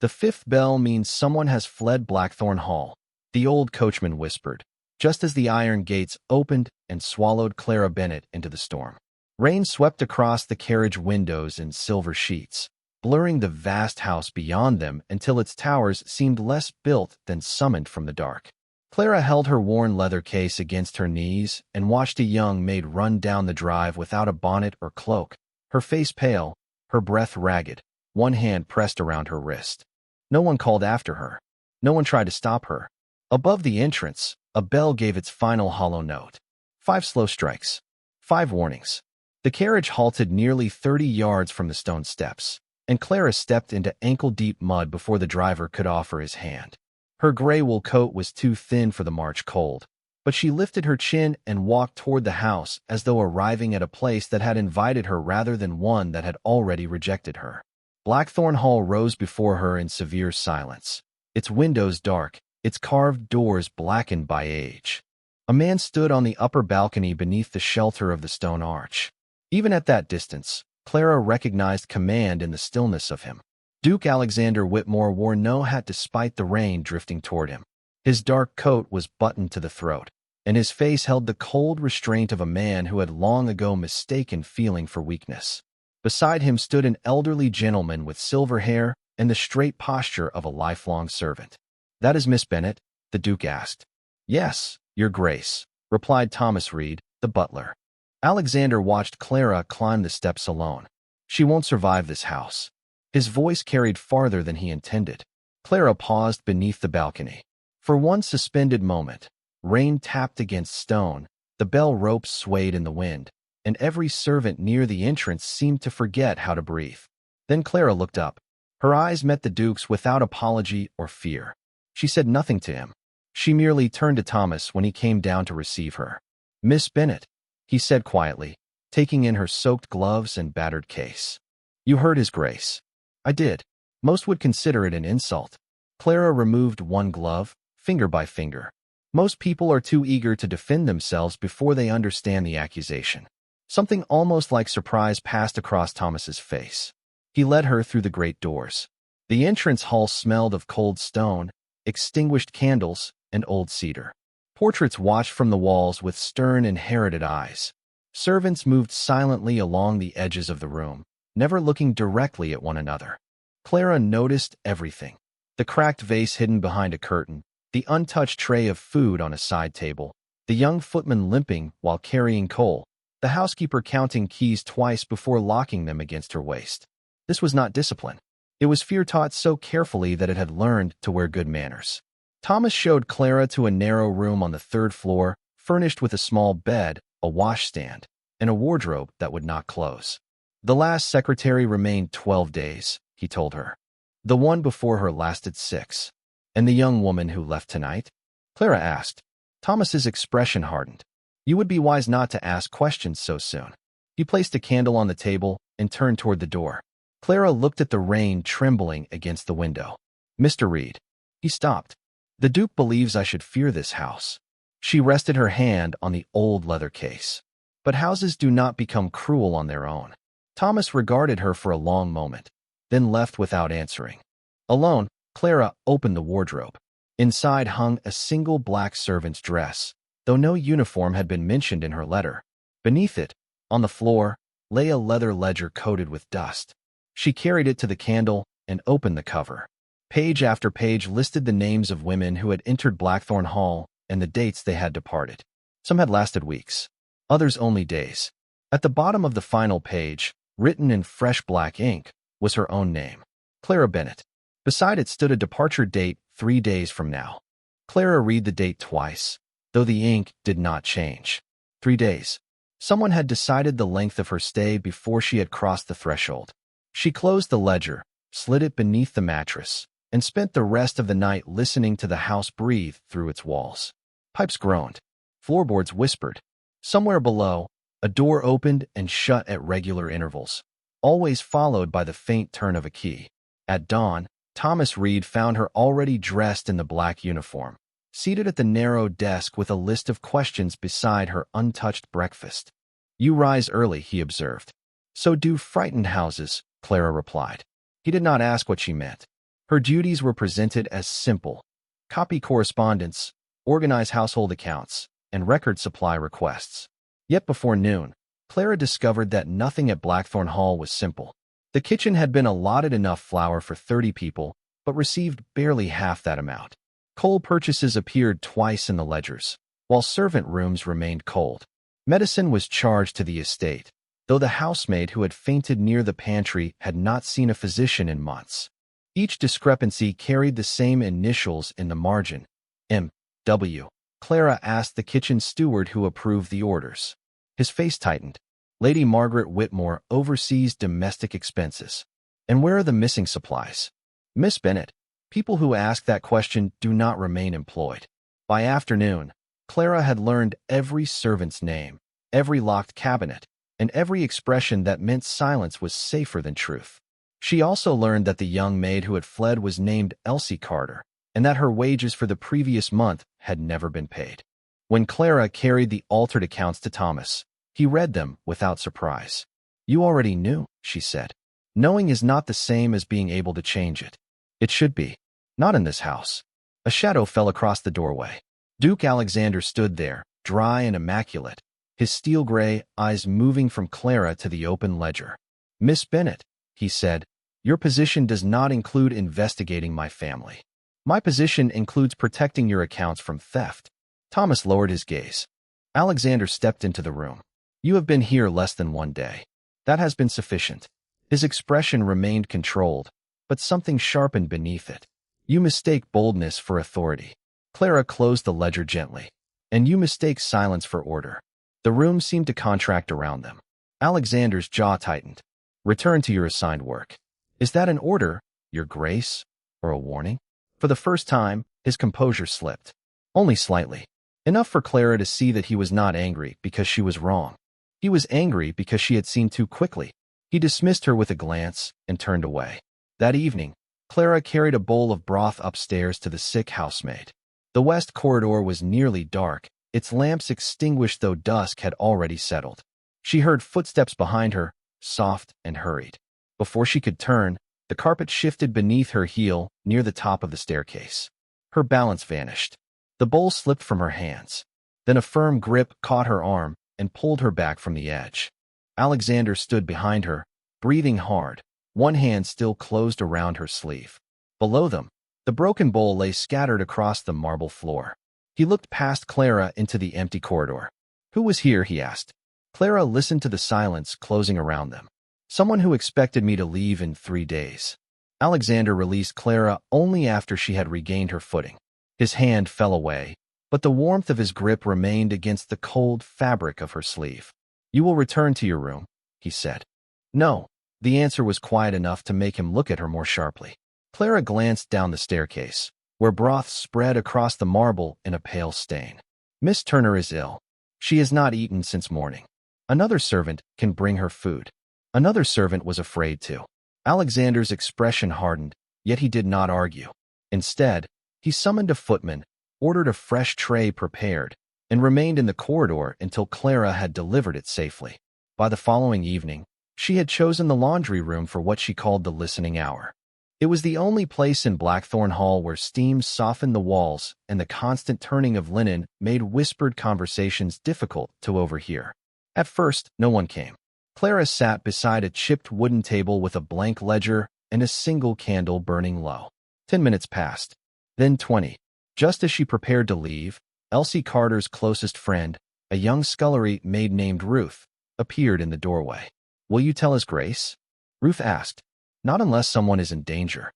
The fifth bell means someone has fled Blackthorn Hall, the old coachman whispered, just as the iron gates opened and swallowed Clara Bennett into the storm. Rain swept across the carriage windows in silver sheets, blurring the vast house beyond them until its towers seemed less built than summoned from the dark. Clara held her worn leather case against her knees and watched a young maid run down the drive without a bonnet or cloak, her face pale, her breath ragged, one hand pressed around her wrist. No one called after her. No one tried to stop her. Above the entrance, a bell gave its final hollow note. 5 slow strikes. 5 warnings. The carriage halted nearly 30 yards from the stone steps, and Clara stepped into ankle-deep mud before the driver could offer his hand. Her gray wool coat was too thin for the March cold, but she lifted her chin and walked toward the house as though arriving at a place that had invited her rather than one that had already rejected her. Blackthorn Hall rose before her in severe silence, its windows dark, its carved doors blackened by age. A man stood on the upper balcony beneath the shelter of the stone arch. Even at that distance, Clara recognized command in the stillness of him. Duke Alexander Whitmore wore no hat despite the rain drifting toward him. His dark coat was buttoned to the throat, and his face held the cold restraint of a man who had long ago mistaken feeling for weakness. Beside him stood an elderly gentleman with silver hair and the straight posture of a lifelong servant. "That is Miss Bennet?" the Duke asked. "Yes, Your Grace," replied Thomas Reed, the butler. Alexander watched Clara climb the steps alone. "She won't survive this house." His voice carried farther than he intended. Clara paused beneath the balcony. For one suspended moment, rain tapped against stone, the bell ropes swayed in the wind, and every servant near the entrance seemed to forget how to breathe. Then Clara looked up. Her eyes met the Duke's without apology or fear. She said nothing to him. She merely turned to Thomas when he came down to receive her. "Miss Bennet," he said quietly, taking in her soaked gloves and battered case. "You heard His Grace." "I did." Most would consider it an insult. Clara removed one glove, finger by finger. Most people are too eager to defend themselves before they understand the accusation. Something almost like surprise passed across Thomas's face. He led her through the great doors. The entrance hall smelled of cold stone, extinguished candles, and old cedar. Portraits watched from the walls with stern, inherited eyes. Servants moved silently along the edges of the room, never looking directly at one another. Clara noticed everything. The cracked vase hidden behind a curtain, the untouched tray of food on a side table, the young footman limping while carrying coal, the housekeeper counting keys twice before locking them against her waist. This was not discipline. It was fear taught so carefully that it had learned to wear good manners. Thomas showed Clara to a narrow room on the 3rd floor, furnished with a small bed, a washstand, and a wardrobe that would not close. The last secretary remained 12 days, he told her. The one before her lasted 6. "And the young woman who left tonight?" Clara asked. Thomas's expression hardened. "You would be wise not to ask questions so soon." He placed a candle on the table and turned toward the door. Clara looked at the rain trembling against the window. "Mr. Reed." He stopped. "The Duke believes I should fear this house." She rested her hand on the old leather case. "But houses do not become cruel on their own." Thomas regarded her for a long moment, then left without answering. Alone, Clara opened the wardrobe. Inside hung a single black servant's dress, though no uniform had been mentioned in her letter. Beneath it, on the floor, lay a leather ledger coated with dust. She carried it to the candle and opened the cover. Page after page listed the names of women who had entered Blackthorn Hall and the dates they had departed. Some had lasted weeks, others only days. At the bottom of the final page, written in fresh black ink, was her own name, Clara Bennett. Beside it stood a departure date 3 days from now. Clara read the date twice, though the ink did not change. 3 days. Someone had decided the length of her stay before she had crossed the threshold. She closed the ledger, slid it beneath the mattress, and spent the rest of the night listening to the house breathe through its walls. Pipes groaned. Floorboards whispered. Somewhere below, a door opened and shut at regular intervals, always followed by the faint turn of a key. At dawn, Thomas Reed found her already dressed in the black uniform, seated at the narrow desk with a list of questions beside her untouched breakfast. "You rise early," he observed. "So do frightened houses," Clara replied. He did not ask what she meant. Her duties were presented as simple: copy correspondence, organize household accounts, and record supply requests. Yet before noon, Clara discovered that nothing at Blackthorn Hall was simple. The kitchen had been allotted enough flour for 30 people, but received barely half that amount. Coal purchases appeared twice in the ledgers, while servant rooms remained cold. Medicine was charged to the estate, though the housemaid who had fainted near the pantry had not seen a physician in months. Each discrepancy carried the same initials in the margin: M.W. Clara asked the kitchen steward who approved the orders. His face tightened. Lady Margaret Whitmore oversees domestic expenses. And where are the missing supplies? Miss Bennet. People who ask that question do not remain employed. By afternoon, Clara had learned every servant's name, every locked cabinet, and every expression that meant silence was safer than truth. She also learned that the young maid who had fled was named Elsie Carter, and that her wages for the previous month had never been paid. When Clara carried the altered accounts to Thomas, he read them without surprise. "You already knew," she said. "Knowing is not the same as being able to change it." "It should be. Not in this house." A shadow fell across the doorway. Duke Alexander stood there, dry and immaculate, his steel-gray eyes moving from Clara to the open ledger. "Miss Bennet," he said, "your position does not include investigating my family. My position includes protecting your accounts from theft." Thomas lowered his gaze. Alexander stepped into the room. "You have been here less than one day. That has been sufficient." His expression remained controlled, but something sharpened beneath it. "You mistake boldness for authority." Clara closed the ledger gently. "And you mistake silence for order." The room seemed to contract around them. Alexander's jaw tightened. "Return to your assigned work." "Is that an order, Your Grace, or a warning?" For the first time, his composure slipped. Only slightly. Enough for Clara to see that he was not angry because she was wrong. He was angry because she had seen too quickly. He dismissed her with a glance and turned away. That evening, Clara carried a bowl of broth upstairs to the sick housemaid. The west corridor was nearly dark, its lamps extinguished though dusk had already settled. She heard footsteps behind her, soft and hurried. Before she could turn, the carpet shifted beneath her heel near the top of the staircase. Her balance vanished. The bowl slipped from her hands. Then a firm grip caught her arm and pulled her back from the edge. Alexander stood behind her, breathing hard, one hand still closed around her sleeve. Below them, the broken bowl lay scattered across the marble floor. He looked past Clara into the empty corridor. "Who was here?" he asked. Clara listened to the silence closing around them. "Someone who expected me to leave in 3 days." Alexander released Clara only after she had regained her footing. His hand fell away, but the warmth of his grip remained against the cold fabric of her sleeve. "You will return to your room," he said. "No." The answer was quiet enough to make him look at her more sharply. Clara glanced down the staircase, where broth spread across the marble in a pale stain. "Miss Turner is ill. She has not eaten since morning. Another servant can bring her food." Another servant was afraid to. Alexander's expression hardened, yet he did not argue. Instead, he summoned a footman, ordered a fresh tray prepared, and remained in the corridor until Clara had delivered it safely. By the following evening, she had chosen the laundry room for what she called the listening hour. It was the only place in Blackthorn Hall where steam softened the walls and the constant turning of linen made whispered conversations difficult to overhear. At first, no one came. Clara sat beside a chipped wooden table with a blank ledger and a single candle burning low. 10 minutes passed, then 20. Just as she prepared to leave, Elsie Carter's closest friend, a young scullery maid named Ruth, appeared in the doorway. "Will you tell His Grace?" Ruth asked. "Not unless someone is in danger."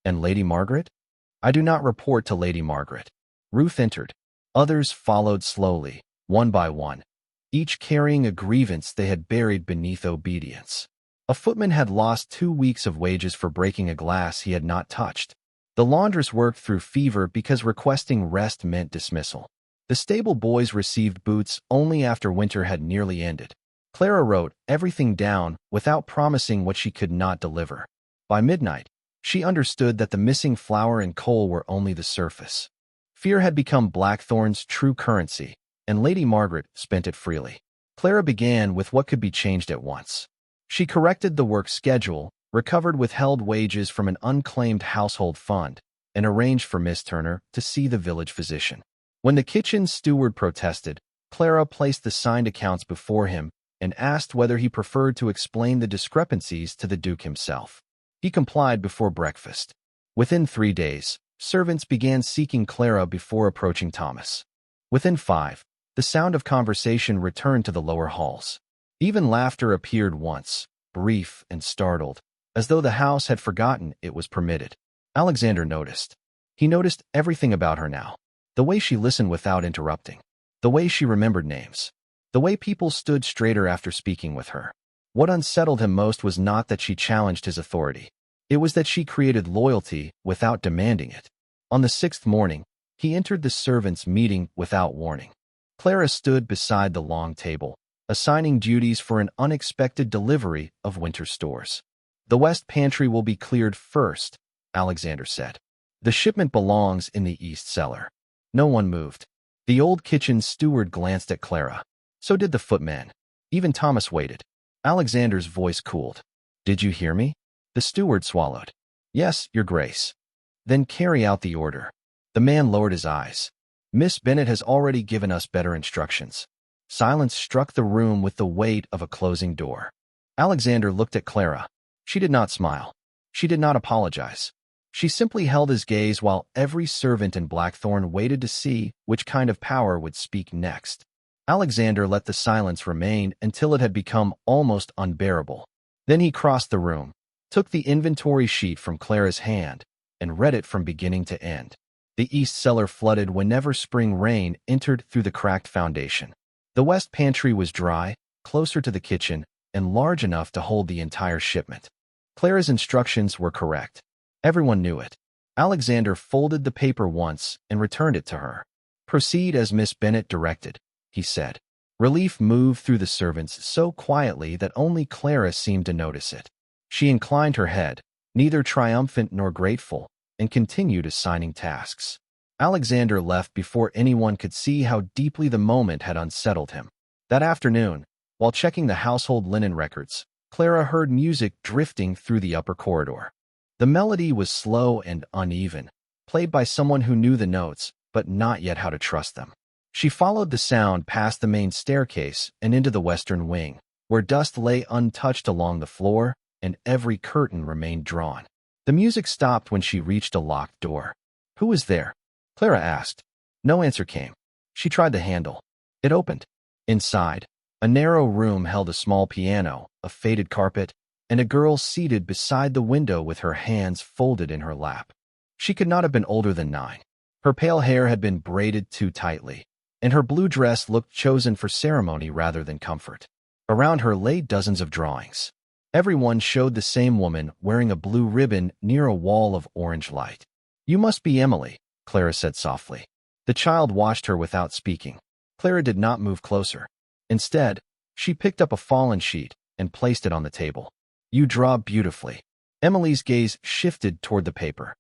"And Lady Margaret?" "I do not report to Lady Margaret." Ruth entered. Others followed slowly, one by one, each carrying a grievance they had buried beneath obedience. A footman had lost 2 weeks of wages for breaking a glass he had not touched. The laundress worked through fever because requesting rest meant dismissal. The stable boys received boots only after winter had nearly ended. Clara wrote everything down without promising what she could not deliver. By midnight, she understood that the missing flour and coal were only the surface. Fear had become Blackthorn's true currency, and Lady Margaret spent it freely. Clara began with what could be changed at once. She corrected the work schedule, recovered withheld wages from an unclaimed household fund, and arranged for Miss Turner to see the village physician. When the kitchen steward protested, Clara placed the signed accounts before him and asked whether he preferred to explain the discrepancies to the Duke himself. He complied before breakfast. Within 3 days, servants began seeking Clara before approaching Thomas. Within 5, the sound of conversation returned to the lower halls. Even laughter appeared once, brief and startled, as though the house had forgotten it was permitted. Alexander noticed. He noticed everything about her now. The way she listened without interrupting. The way she remembered names. The way people stood straighter after speaking with her. What unsettled him most was not that she challenged his authority. It was that she created loyalty without demanding it. On the 6th morning, he entered the servants' meeting without warning. Clara stood beside the long table, assigning duties for an unexpected delivery of winter stores. "The west pantry will be cleared first," Alexander said. "The shipment belongs in the east cellar." No one moved. The old kitchen steward glanced at Clara. So did the footman. Even Thomas waited. Alexander's voice cooled. "Did you hear me?" The steward swallowed. "Yes, Your Grace." "Then carry out the order." The man lowered his eyes. "Miss Bennet has already given us better instructions." Silence struck the room with the weight of a closing door. Alexander looked at Clara. She did not smile. She did not apologize. She simply held his gaze while every servant in Blackthorn waited to see which kind of power would speak next. Alexander let the silence remain until it had become almost unbearable. Then he crossed the room, took the inventory sheet from Clara's hand, and read it from beginning to end. The east cellar flooded whenever spring rain entered through the cracked foundation. The west pantry was dry, closer to the kitchen, and large enough to hold the entire shipment. Clara's instructions were correct. Everyone knew it. Alexander folded the paper once and returned it to her. "Proceed as Miss Bennet directed," he said. Relief moved through the servants so quietly that only Clara seemed to notice it. She inclined her head, neither triumphant nor grateful, and continued assigning tasks. Alexander left before anyone could see how deeply the moment had unsettled him. That afternoon, while checking the household linen records, Clara heard music drifting through the upper corridor. The melody was slow and uneven, played by someone who knew the notes, but not yet how to trust them. She followed the sound past the main staircase and into the western wing, where dust lay untouched along the floor and every curtain remained drawn. The music stopped when she reached a locked door. "Who was there?" Clara asked. No answer came. She tried the handle. It opened. Inside, a narrow room held a small piano, a faded carpet, and a girl seated beside the window with her hands folded in her lap. She could not have been older than 9. Her pale hair had been braided too tightly, and her blue dress looked chosen for ceremony rather than comfort. Around her lay dozens of drawings. Everyone showed the same woman wearing a blue ribbon near a wall of orange light. "You must be Emily," Clara said softly. The child watched her without speaking. Clara did not move closer. Instead, she picked up a fallen sheet and placed it on the table. "You draw beautifully." Emily's gaze shifted toward the paper.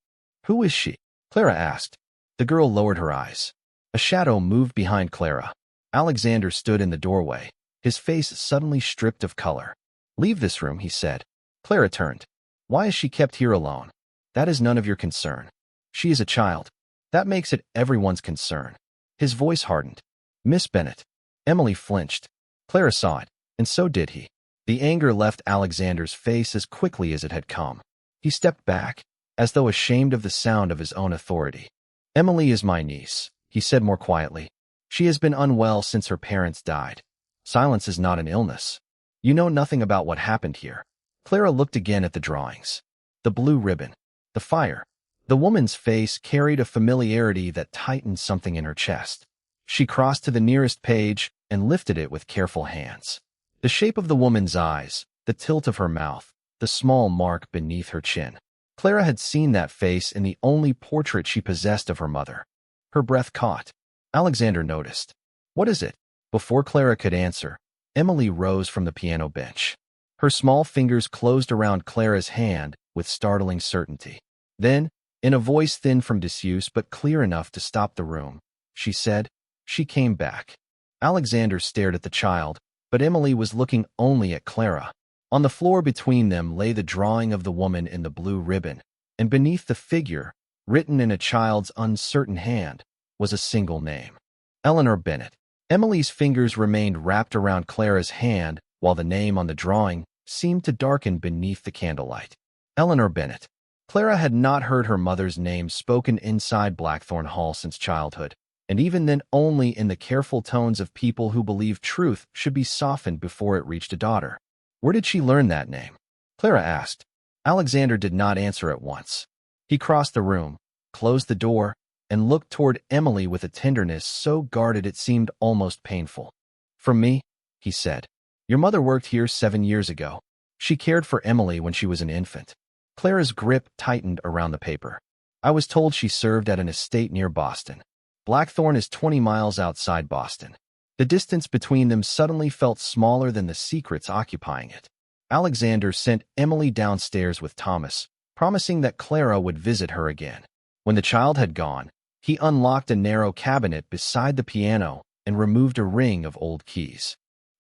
"Who is she?" Clara asked. The girl lowered her eyes. A shadow moved behind Clara. Alexander stood in the doorway, his face suddenly stripped of color. "Leave this room," he said. Clara turned. "Why is she kept here alone?" "That is none of your concern. She is a child. That makes it everyone's concern." His voice hardened. "Miss Bennet." Emily flinched. Clara saw it, and so did he. The anger left Alexander's face as quickly as it had come. He stepped back, as though ashamed of the sound of his own authority. "Emily is my niece," he said more quietly. "She has been unwell since her parents died. Silence is not an illness. You know nothing about what happened here." Clara looked again at the drawings. The blue ribbon. The fire. The woman's face carried a familiarity that tightened something in her chest. She crossed to the nearest page and lifted it with careful hands. The shape of the woman's eyes, the tilt of her mouth, the small mark beneath her chin. Clara had seen that face in the only portrait she possessed of her mother. Her breath caught. Alexander noticed. "What is it?" Before Clara could answer, Emily rose from the piano bench. Her small fingers closed around Clara's hand with startling certainty. Then, in a voice thin from disuse but clear enough to stop the room, she said, "She came back." Alexander stared at the child, but Emily was looking only at Clara. On the floor between them lay the drawing of the woman in the blue ribbon, and beneath the figure, written in a child's uncertain hand, was a single name: Eleanor Bennett. Emily's fingers remained wrapped around Clara's hand, while the name on the drawing seemed to darken beneath the candlelight. Eleanor Bennett. Clara had not heard her mother's name spoken inside Blackthorn Hall since childhood, and even then only in the careful tones of people who believe truth should be softened before it reached a daughter. Where did she learn that name? Clara asked. Alexander did not answer at once. He crossed the room, closed the door, and looked toward Emily with a tenderness so guarded it seemed almost painful. "From me," he said. "Your mother worked here 7 years ago. She cared for Emily when she was an infant." Clara's grip tightened around the paper. "I was told she served at an estate near Boston. Blackthorn is 20 miles outside Boston." The distance between them suddenly felt smaller than the secrets occupying it. Alexander sent Emily downstairs with Thomas, promising that Clara would visit her again. When the child had gone, he unlocked a narrow cabinet beside the piano and removed a ring of old keys.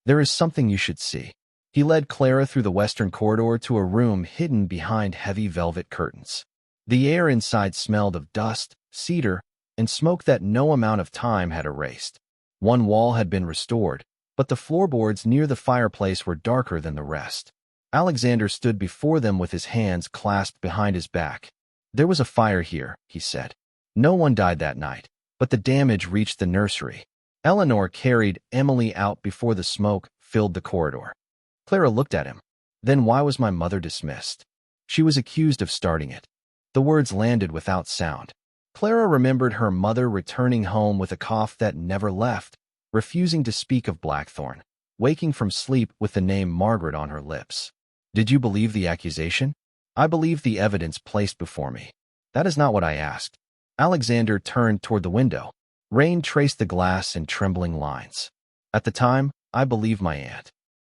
"There is something you should see." He led Clara through the western corridor to a room hidden behind heavy velvet curtains. The air inside smelled of dust, cedar, and smoke that no amount of time had erased. One wall had been restored, but the floorboards near the fireplace were darker than the rest. Alexander stood before them with his hands clasped behind his back. "There was a fire here," he said. "No one died that night, but the damage reached the nursery." Eleanor carried Emily out before the smoke filled the corridor. Clara looked at him. "Then why was my mother dismissed?" "She was accused of starting it." The words landed without sound. Clara remembered her mother returning home with a cough that never left, refusing to speak of Blackthorn, waking from sleep with the name Margaret on her lips. "Did you believe the accusation?" "I believed the evidence placed before me." "That is not what I asked." Alexander turned toward the window. Rain traced the glass in trembling lines. "At the time, I believed my aunt."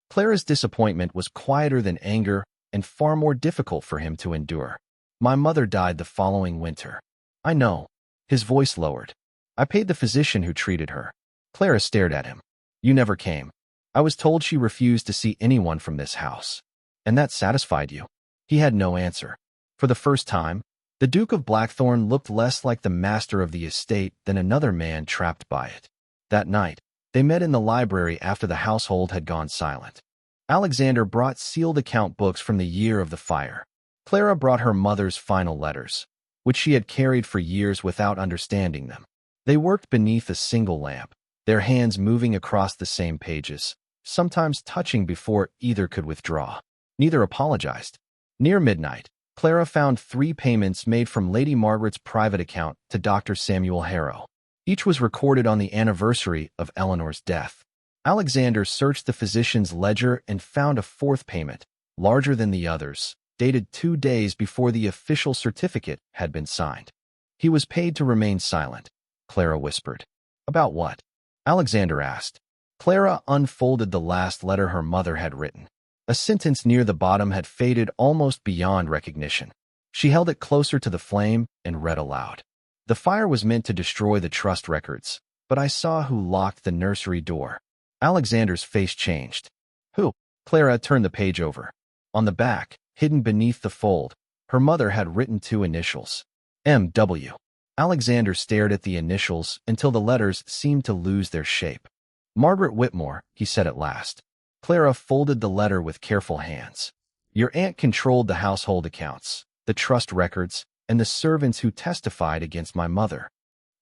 Clara's disappointment was quieter than anger and far more difficult for him to endure. "My mother died the following winter." "I know." His voice lowered. "I paid the physician who treated her." Clara stared at him. "You never came." "I was told she refused to see anyone from this house." "And that satisfied you?" He had no answer. For the first time, the Duke of Blackthorn looked less like the master of the estate than another man trapped by it. That night, they met in the library after the household had gone silent. Alexander brought sealed account books from the year of the fire. Clara brought her mother's final letters, which she had carried for years without understanding them. They worked beneath a single lamp, their hands moving across the same pages, sometimes touching before either could withdraw. Neither apologized. Near midnight, Clara found 3 payments made from Lady Margaret's private account to Dr. Samuel Harrow. Each was recorded on the anniversary of Eleanor's death. Alexander searched the physician's ledger and found a 4th payment, larger than the others, dated 2 days before the official certificate had been signed. "He was paid to remain silent," Clara whispered. "About what?" Alexander asked. Clara unfolded the last letter her mother had written. A sentence near the bottom had faded almost beyond recognition. She held it closer to the flame and read aloud. "The fire was meant to destroy the trust records, but I saw who locked the nursery door." Alexander's face changed. "Who?" Clara turned the page over. On the back, hidden beneath the fold, her mother had written 2 initials. M.W. Alexander stared at the initials until the letters seemed to lose their shape. "Margaret Whitmore," he said at last. Clara folded the letter with careful hands. "Your aunt controlled the household accounts, the trust records, and the servants who testified against my mother.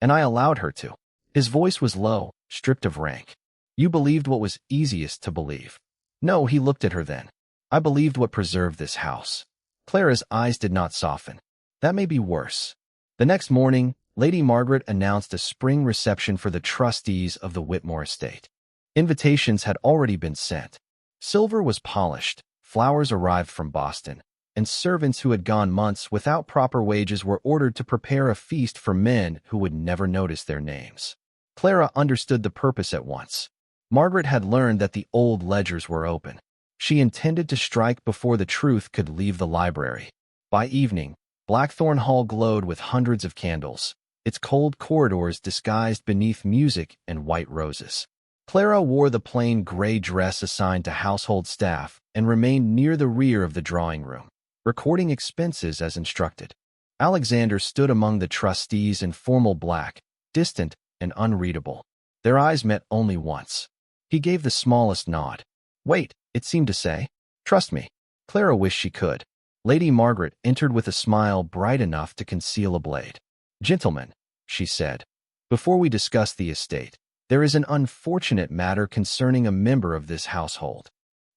And I allowed her to." His voice was low, stripped of rank. "You believed what was easiest to believe." "No," he looked at her then. "I believed what preserved this house." Clara's eyes did not soften. "That may be worse." The next morning, Lady Margaret announced a spring reception for the trustees of the Whitmore estate. Invitations had already been sent. Silver was polished, flowers arrived from Boston, and servants who had gone months without proper wages were ordered to prepare a feast for men who would never notice their names. Clara understood the purpose at once. Margaret had learned that the old ledgers were open. She intended to strike before the truth could leave the library. By evening, Blackthorn Hall glowed with hundreds of candles, its cold corridors disguised beneath music and white roses. Clara wore the plain gray dress assigned to household staff and remained near the rear of the drawing room, recording expenses as instructed. Alexander stood among the trustees in formal black, distant and unreadable. Their eyes met only once. He gave the smallest nod. Wait, it seemed to say. Trust me. Clara wished she could. Lady Margaret entered with a smile bright enough to conceal a blade. Gentlemen, she said, before we discuss the estate, there is an unfortunate matter concerning a member of this household.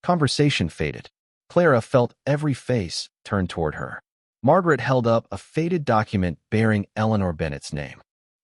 Conversation faded. Clara felt every face turned toward her. Margaret held up a faded document bearing Eleanor Bennet's name.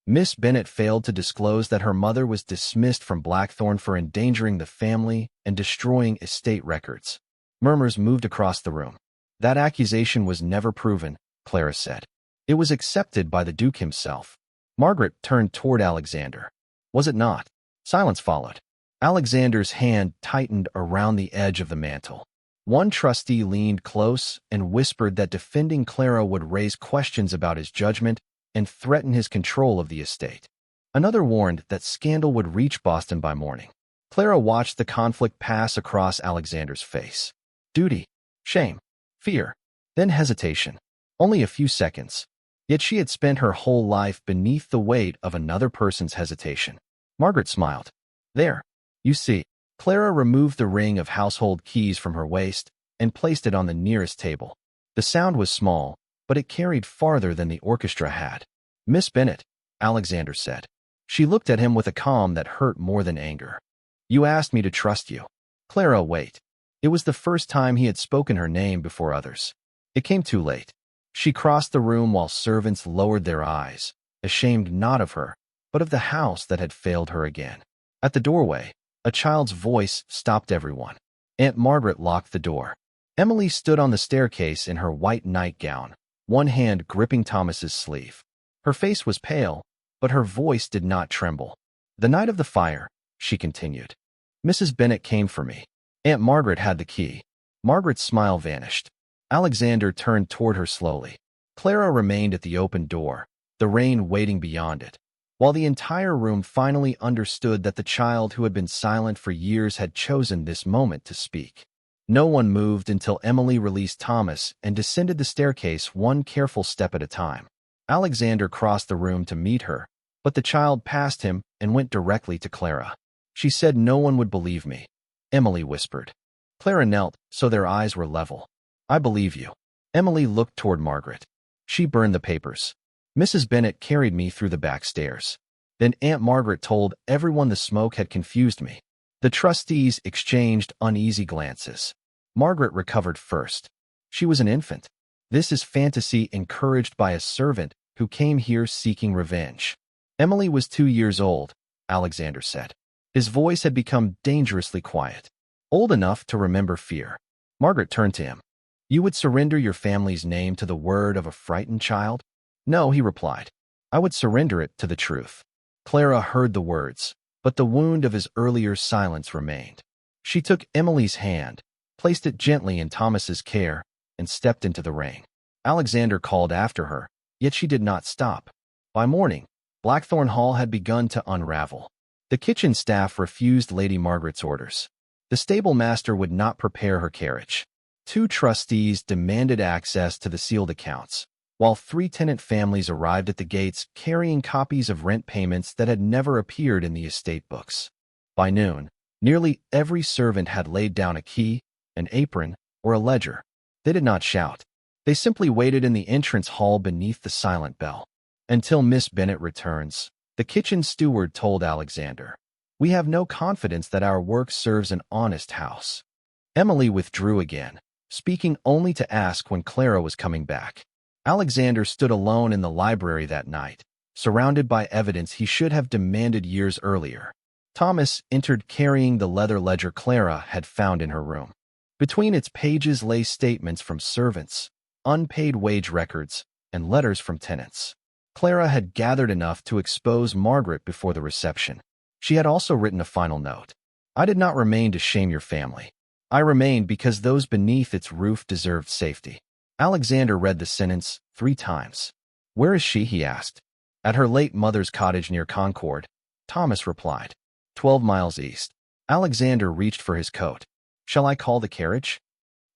Miss Bennet failed to disclose that her mother was dismissed from Blackthorn for endangering the family and destroying estate records. Murmurs moved across the room. That accusation was never proven, Clara said. It was accepted by the Duke himself. Margaret turned toward Alexander. Was it not? Silence followed. Alexander's hand tightened around the edge of the mantel. One trustee leaned close and whispered that defending Clara would raise questions about his judgment and threaten his control of the estate. Another warned that scandal would reach Boston by morning. Clara watched the conflict pass across Alexander's face. Duty, shame, fear, then hesitation. Only a few seconds. Yet she had spent her whole life beneath the weight of another person's hesitation. Margaret smiled. There, you see. Clara removed the ring of household keys from her waist and placed it on the nearest table. The sound was small, but it carried farther than the orchestra had. Miss Bennet, Alexander said. She looked at him with a calm that hurt more than anger. You asked me to trust you. Clara, wait. It was the first time he had spoken her name before others. It came too late. She crossed the room while servants lowered their eyes, ashamed not of her, but of the house that had failed her again. At the doorway, a child's voice stopped everyone. Aunt Margaret locked the door. Emily stood on the staircase in her white nightgown, one hand gripping Thomas's sleeve. Her face was pale, but her voice did not tremble. The night of the fire, she continued. Mrs. Bennet came for me. Aunt Margaret had the key. Margaret's smile vanished. Alexander turned toward her slowly. Clara remained at the open door, the rain waiting beyond it. While the entire room finally understood that the child who had been silent for years had chosen this moment to speak. No one moved until Emily released Thomas and descended the staircase one careful step at a time. Alexander crossed the room to meet her, but the child passed him and went directly to Clara. She said no one would believe me. Emily whispered. Clara knelt, so their eyes were level. I believe you. Emily looked toward Margaret. She burned the papers. Mrs. Bennet carried me through the back stairs. Then Aunt Margaret told everyone the smoke had confused me. The trustees exchanged uneasy glances. Margaret recovered first. She was an infant. This is fantasy encouraged by a servant who came here seeking revenge. Emily was 2 years old, Alexander said. His voice had become dangerously quiet. Old enough to remember fear. Margaret turned to him. You would surrender your family's name to the word of a frightened child? No, he replied. I would surrender it to the truth. Clara heard the words, but the wound of his earlier silence remained. She took Emily's hand, placed it gently in Thomas's care, and stepped into the rain. Alexander called after her, yet she did not stop. By morning, Blackthorn Hall had begun to unravel. The kitchen staff refused Lady Margaret's orders. The stable master would not prepare her carriage. 2 trustees demanded access to the sealed accounts, while 3 tenant families arrived at the gates carrying copies of rent payments that had never appeared in the estate books. By noon, nearly every servant had laid down a key, an apron, or a ledger. They did not shout. They simply waited in the entrance hall beneath the silent bell. Until Miss Bennet returns, the kitchen steward told Alexander, we have no confidence that our work serves an honest house. Emily withdrew again, speaking only to ask when Clara was coming back. Alexander stood alone in the library that night, surrounded by evidence he should have demanded years earlier. Thomas entered carrying the leather ledger Clara had found in her room. Between its pages lay statements from servants, unpaid wage records, and letters from tenants. Clara had gathered enough to expose Margaret before the reception. She had also written a final note. I did not remain to shame your family. I remained because those beneath its roof deserved safety. Alexander read the sentence 3 times. Where is she? He asked. At her late mother's cottage near Concord, Thomas replied. 12 miles east. Alexander reached for his coat. Shall I call the carriage?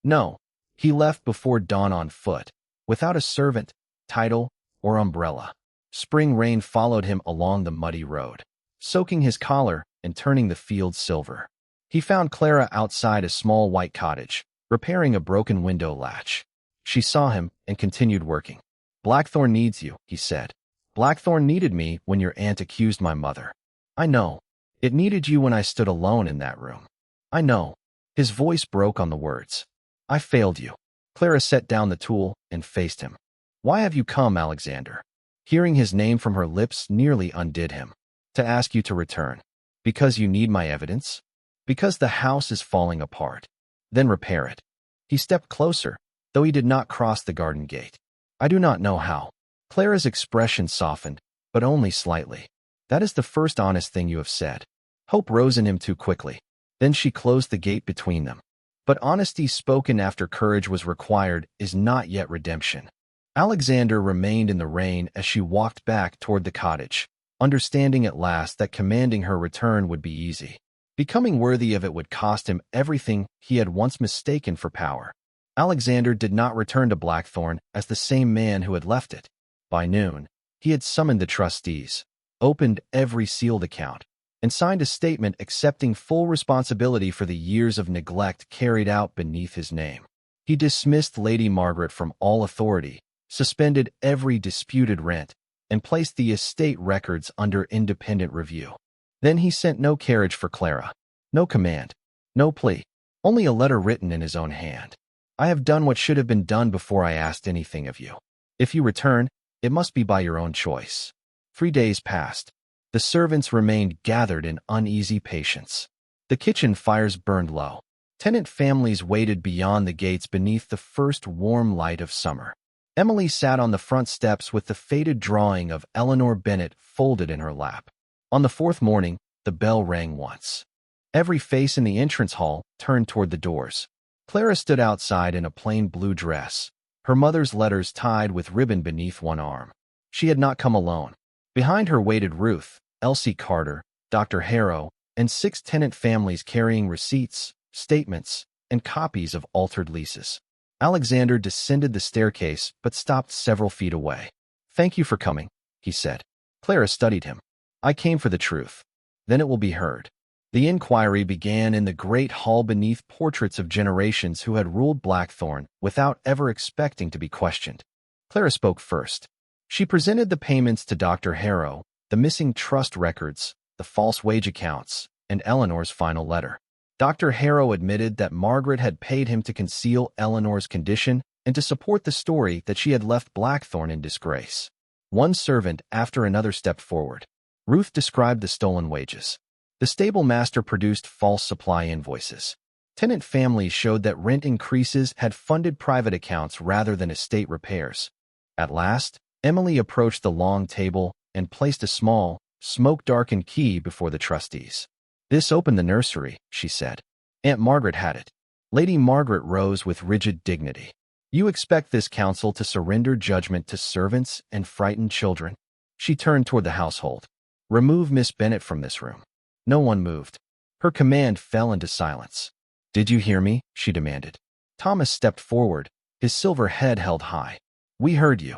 No. He left before dawn on foot, without a servant, title, or umbrella. Spring rain followed him along the muddy road, soaking his collar and turning the fields silver. He found Clara outside a small white cottage, repairing a broken window latch. She saw him and continued working. Blackthorn needs you, he said. Blackthorn needed me when your aunt accused my mother. I know. It needed you when I stood alone in that room. I know. His voice broke on the words. I failed you. Clara set down the tool and faced him. Why have you come, Alexander? Hearing his name from her lips nearly undid him. To ask you to return. Because you need my evidence? Because the house is falling apart. Then repair it. He stepped closer, though he did not cross the garden gate. I do not know how. Clara's expression softened, but only slightly. That is the first honest thing you have said. Hope rose in him too quickly. Then she closed the gate between them. But honesty spoken after courage was required is not yet redemption. Alexander remained in the rain as she walked back toward the cottage, understanding at last that commanding her return would be easy. Becoming worthy of it would cost him everything he had once mistaken for power. Alexander did not return to Blackthorn as the same man who had left it. By noon, he had summoned the trustees, opened every sealed account, and signed a statement accepting full responsibility for the years of neglect carried out beneath his name. He dismissed Lady Margaret from all authority, suspended every disputed rent, and placed the estate records under independent review. Then he sent no carriage for Clara, no command, no plea, only a letter written in his own hand. I have done what should have been done before I asked anything of you. If you return, it must be by your own choice. 3 days passed. The servants remained gathered in uneasy patience. The kitchen fires burned low. Tenant families waited beyond the gates beneath the first warm light of summer. Emily sat on the front steps with the faded drawing of Eleanor Bennet folded in her lap. On the 4th morning, the bell rang once. Every face in the entrance hall turned toward the doors. Clara stood outside in a plain blue dress, her mother's letters tied with ribbon beneath one arm. She had not come alone. Behind her waited Ruth, Elsie Carter, Dr. Harrow, and 6 tenant families carrying receipts, statements, and copies of altered leases. Alexander descended the staircase but stopped several feet away. Thank you for coming, he said. Clara studied him. I came for the truth. Then it will be heard. The inquiry began in the great hall beneath portraits of generations who had ruled Blackthorn without ever expecting to be questioned. Clara spoke first. She presented the payments to Dr. Harrow, the missing trust records, the false wage accounts, and Eleanor's final letter. Dr. Harrow admitted that Margaret had paid him to conceal Eleanor's condition and to support the story that she had left Blackthorn in disgrace. One servant after another stepped forward. Ruth described the stolen wages. The stable master produced false supply invoices. Tenant families showed that rent increases had funded private accounts rather than estate repairs. At last, Emily approached the long table and placed a small, smoke-darkened key before the trustees. This opened the nursery, she said. Aunt Margaret had it. Lady Margaret rose with rigid dignity. You expect this council to surrender judgment to servants and frightened children? She turned toward the household. Remove Miss Bennet from this room. No one moved. Her command fell into silence. Did you hear me? She demanded. Thomas stepped forward, his silver head held high. We heard you.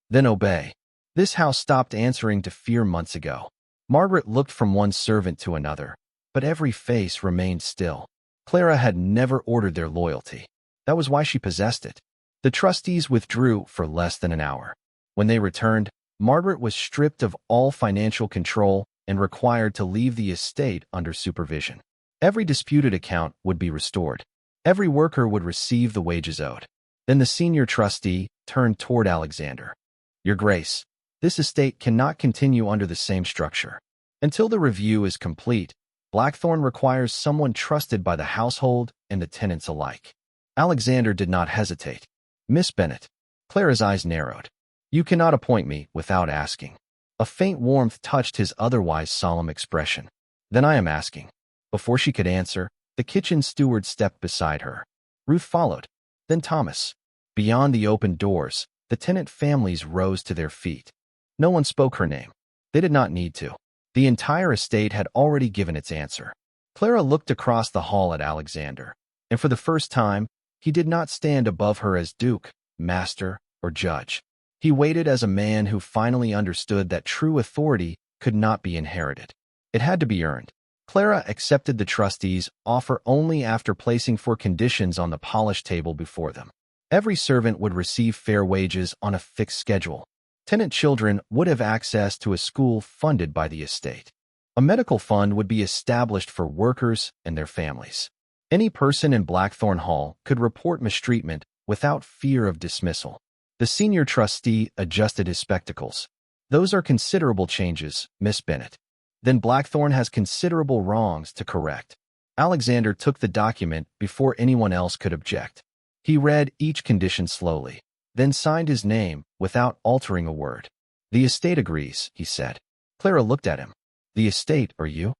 Then obey. This house stopped answering to fear months ago. Margaret looked from one servant to another, but every face remained still. Clara had never ordered their loyalty. That was why she possessed it. The trustees withdrew for less than an hour. When they returned, Margaret was stripped of all financial control and required to leave the estate under supervision. Every disputed account would be restored. Every worker would receive the wages owed. Then the senior trustee turned toward Alexander. Your Grace, this estate cannot continue under the same structure. Until the review is complete, Blackthorn requires someone trusted by the household and the tenants alike. Alexander did not hesitate. Miss Bennet. Clara's eyes narrowed. You cannot appoint me without asking. A faint warmth touched his otherwise solemn expression. Then I am asking. Before she could answer, the kitchen steward stepped beside her. Ruth followed. Then Thomas. Beyond the open doors, the tenant families rose to their feet. No one spoke her name. They did not need to. The entire estate had already given its answer. Clara looked across the hall at Alexander, and for the first time, he did not stand above her as duke, master, or judge. He waited as a man who finally understood that true authority could not be inherited. It had to be earned. Clara accepted the trustees' offer only after placing 4 conditions on the polished table before them. Every servant would receive fair wages on a fixed schedule. Tenant children would have access to a school funded by the estate. A medical fund would be established for workers and their families. Any person in Blackthorn Hall could report mistreatment without fear of dismissal. The senior trustee adjusted his spectacles. Those are considerable changes, Miss Bennet. Then Blackthorn has considerable wrongs to correct. Alexander took the document before anyone else could object. He read each condition slowly, then signed his name without altering a word. The estate agrees, he said. Clara looked at him. The estate, or you?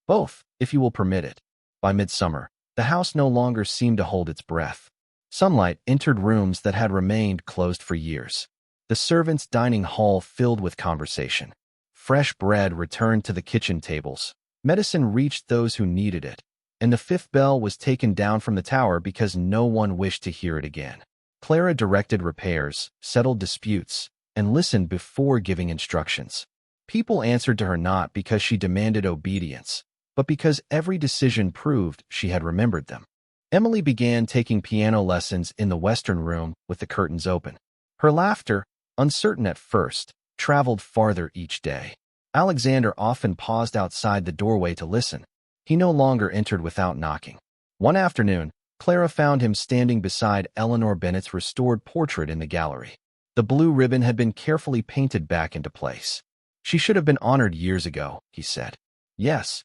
Both, if you will permit it. By midsummer, the house no longer seemed to hold its breath. Sunlight entered rooms that had remained closed for years. The servants' dining hall filled with conversation. Fresh bread returned to the kitchen tables. Medicine reached those who needed it, and the 5th bell was taken down from the tower because no one wished to hear it again. Clara directed repairs, settled disputes, and listened before giving instructions. People answered to her not because she demanded obedience, but because every decision proved she had remembered them. Emily began taking piano lessons in the western room with the curtains open. Her laughter, uncertain at first, traveled farther each day. Alexander often paused outside the doorway to listen. He no longer entered without knocking. One afternoon, Clara found him standing beside Eleanor Bennet's restored portrait in the gallery. The blue ribbon had been carefully painted back into place. She should have been honored years ago, he said. Yes.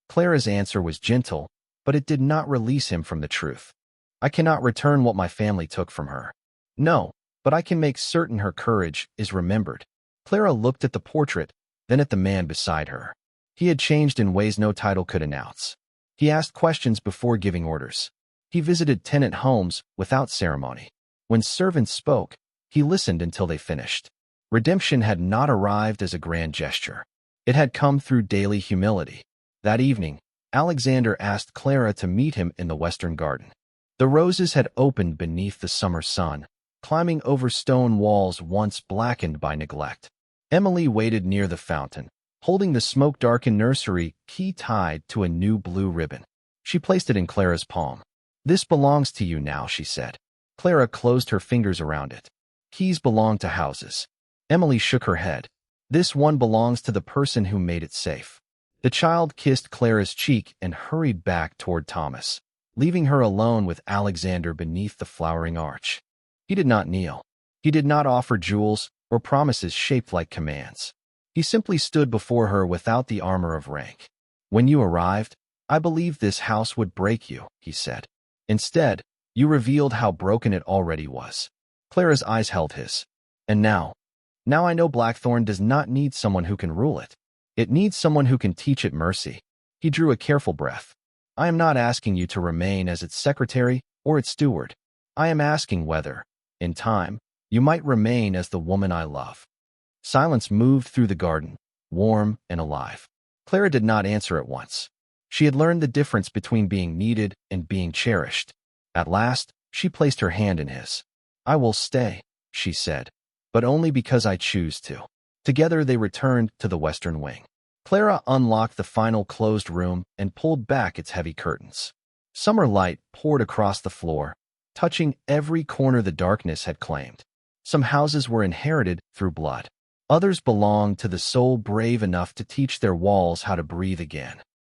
Clara's answer was gentle, but it did not release him from the truth. I cannot return what my family took from her. No, but I can make certain her courage is remembered. Clara looked at the portrait, then at the man beside her. He had changed in ways no title could announce. He asked questions before giving orders. He visited tenant homes without ceremony. When servants spoke, he listened until they finished. Redemption had not arrived as a grand gesture. It had come through daily humility. That evening, Alexander asked Clara to meet him in the western garden. The roses had opened beneath the summer sun, climbing over stone walls once blackened by neglect. Emily waited near the fountain, holding the smoke-darkened nursery key tied to a new blue ribbon. She placed it in Clara's palm. This belongs to you now, she said. Clara closed her fingers around it. Keys belong to houses. Emily shook her head. This one belongs to the person who made it safe. The child kissed Clara's cheek and hurried back toward Thomas, leaving her alone with Alexander beneath the flowering arch. He did not kneel. He did not offer jewels or promises shaped like commands. He simply stood before her without the armor of rank. When you arrived, I believed this house would break you, he said. Instead, you revealed how broken it already was. Clara's eyes held his. And now I know Blackthorn does not need someone who can rule it. It needs someone who can teach it mercy. He drew a careful breath. I am not asking you to remain as its secretary or its steward. I am asking whether, in time, you might remain as the woman I love. Silence moved through the garden, warm and alive. Clara did not answer at once. She had learned the difference between being needed and being cherished. At last, she placed her hand in his. I will stay, she said, but only because I choose to. Together they returned to the western wing. Clara unlocked the final closed room and pulled back its heavy curtains. Summer light poured across the floor, touching every corner the darkness had claimed. Some houses were inherited through blood. Others belonged to the soul brave enough to teach their walls how to breathe again.